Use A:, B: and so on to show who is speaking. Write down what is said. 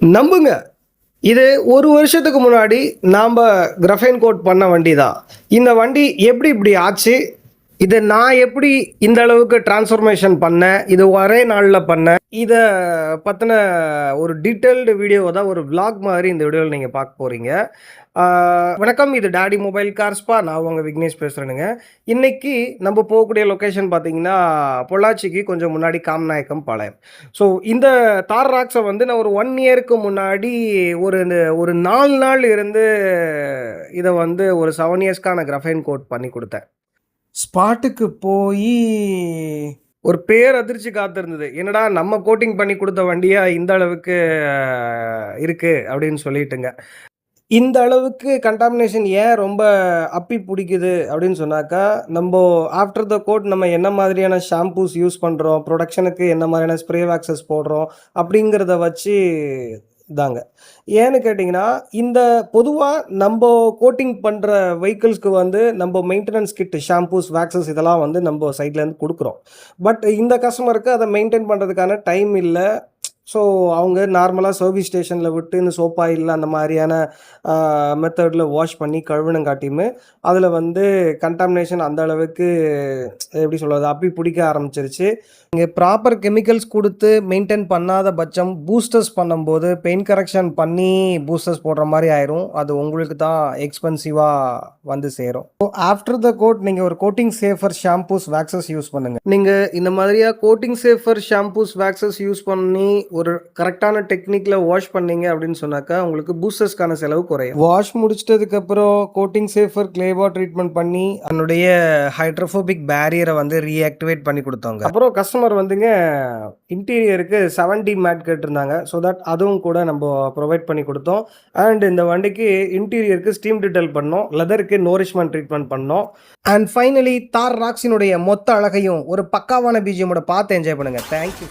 A: நம்புங்க. இது 1 வருஷத்துக்கு முன்னாடி நாம்ப கிராஃபைன் கோட் பண்ண வண்டி தான். இந்த வண்டி எப்படி இப்படி ஆச்சு? இத நான் எப்படி இந்த அளவுக்கு டிரான்ஸ்ஃபர்மேஷன் பண்ணேன்? இது ஒரே நாள்ல பண்ணேன். இத பத்தின ஒரு டீட்டெயில்டு வீடியோவ தான் ஒரு விளாக் மாரி இந்த வீடியோல நீங்க பார்க்க போறீங்க. ஆ வணக்கம். இது டாடி மொபைல் கார்ஸ்பா. நான் உங்க விக்னேஷ் பேசுறேனுங்க. இன்னைக்கு நம்ம போகக்கூடிய லொகேஷன் பார்த்தீங்கன்னா, பொள்ளாச்சிக்கு கொஞ்சம் முன்னாடி காமநாயக்கம் பாளையம். ஸோ இந்த தார் ராக்ஸ வந்து நான் ஒரு 1 இயருக்கு முன்னாடி ஒரு 4 நாள் இருந்து இத வந்து ஒரு 7 இயர்ஸ்க்கான கிராஃபைன் கோட் பண்ணி குடுத்தேன். ஸ்பாட்டுக்கு போயி ஒரு பேரதிர்ச்சி காத்திருந்தது. என்னடா நம்ம கோட்டிங் பண்ணி குடுத்த வண்டியா இந்த அளவுக்கு இருக்கு அப்படின்னு சொல்லிட்டுங்க. இந்த அளவுக்கு கன்டாமினேஷன் ஏன் ரொம்ப அப்பி புடிக்குது அப்படின்னு சொன்னாக்கா, நம்போ ஆஃப்டர் த கோட் நம்ம என்ன மாதிரியான ஷாம்பூஸ் யூஸ் பண்றோம், புரொடக்ஷனுக்கு என்ன மாதிரியான ஸ்ப்ரே வேக்ஸஸ் போடுறோம் அப்படிங்கிறத வச்சு தாங்க. ஏன்னு கேட்டிங்கன்னா, இந்த பொதுவா நம்போ கோட்டிங் பண்ற வெஹிக்கிள்ஸ்க்கு வந்து நம்ப மெயின்டனன்ஸ் கிட் ஷாம்பூஸ், வேக்ஸஸ் இதெல்லாம் வந்து நம்ப சைட்லேருந்து குடுக்குறோம். பட் இந்த கஸ்டமருக்கு அத மெயின்டெயின் பண்றதுக்கான டைம் இல்ல. ஸோ, அவங்க நார்மலா சர்வீஸ் ஸ்டேஷன்ல விட்டு இந்த சோப் ஆயில்ல அந்த மாரியான மெத்தட்ல வாஷ் பண்ணி கழுவுனங்காட்டியுமே, அதில வந்து கன்டாமினேஷன் அந்த அளவுக்கு எப்படி சொல்றது? அப்பி புடிக்க ஆரம்பிச்சுருச்சு. நீங்க ப்ராப்பர் கெமிக்கல்ஸ் குடுத்து மெயின்டெயின் பண்ணாத பட்சம், பூஸ்டர்ஸ் பண்ணும்போது பெயிண்ட் கரெக்ஷன் பண்ணி பூஸ்டர்ஸ் போடுற மாரி ஆயிரும். அது உங்களுக்கு தான் எக்ஸ்பென்சிவா வந்து சேரும். ஸோ, ஆஃப்டர் த கோட் நீங்க ஒரு கோட்டிங் சேஃபர் ஷாம்பூஸ், வேக்ஸஸ் யூஸ் பண்ணுங்க. நீங்க இந்த மாதிரியா கோட்டிங் சேஃபர் ஷாம்பூஸ், வேக்ஸஸ் யூஸ் பண்ணி ஒரு கரெக்டான டெக்னிக்ல வாஷ் பண்ணீங்க அப்படின்னு சொன்னாக்கா, உங்களுக்கு பூஸ்டர்ஸ்க்கான செலவு குறையும். வாஷ் முடிச்சிட்டதுக்கப்புறம் கோட்டிங் சேஃபர் கிளேபா ட்ரீட்மெண்ட் பண்ணி அதனுடைய ஹைட்ரோஃபோபிக் பேரியரை வந்து ரீஆக்டிவேட் பண்ணி குடுத்தாங்க. அப்புறம் கஸ்டமர் வந்துங்க இன்டீரியருக்கு 7D மேட் கேட்டிருந்தாங்க. ஸோ தட் அதுவும் கூட நம்ப ப்ரொவைட் பண்ணி குடுத்தோம். அண்ட் இந்த வண்டிக்கு இன்டீரியருக்கு ஸ்டீம் டீடெயில் பண்ணோம். லெதருக்கு நோரிஷ்மென்ட் ட்ரீட்மெண்ட் பண்ணோம். அண்ட் ஃபைனலி தார் ராக்ஸினுடைய மொத்த அழகையும் ஒரு பக்காவான பிஜிஎம்மோட பார்த்து என்ஜாய் பண்ணுங்க. Thank you.